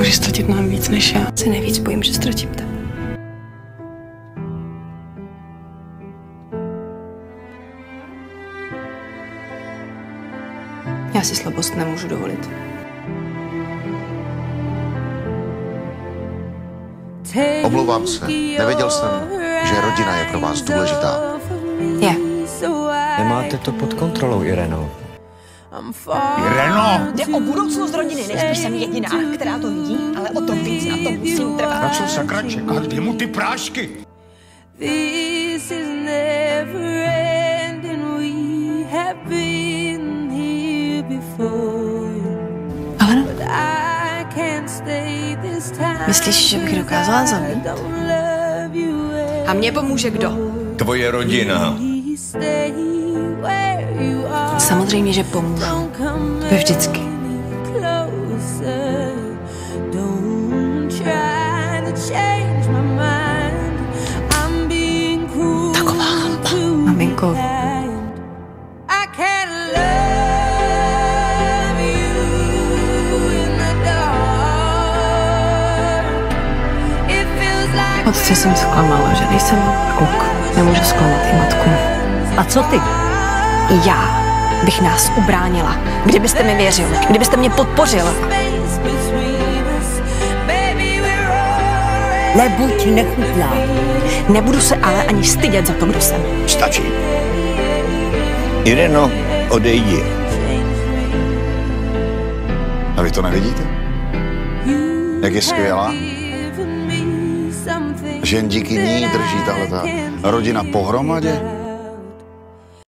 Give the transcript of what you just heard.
Můžeš ztratit mnohem víc než já. Se nejvíc bojím, že ztratím tebe. Já si slabost nemůžu dovolit. Omlouvám se, nevěděl jsem, že rodina je pro vás důležitá. Je. Nemáte to pod kontrolou, Ireno. Ireno! Jde o budoucnost rodiny, nejspíš jsem jediná, která to vidí, ale o to víc na to musím trvat. Na co sakra čeká? Kde mu ty prášky? Ale myslíš, že bych dokázala zabít? A mně pomůže kdo? Tvoje rodina. Samozřejmě, že pomůžu. Ve vždycky. Taková hanba. Maminko. Otce jsem zklamala, že nejsem kluk. Nemůžu zklamat i matku. A co ty? Já bych nás ubránila, kdybyste mi věřil, kdybyste mě podpořil. Nebuď nechutná. Nebudu se ale ani stydět za to, kdo jsem. Stačí. Ireno, odejdi. A vy to nevidíte? Jak je skvělá? Že jen díky ní drží tahleta rodina pohromadě?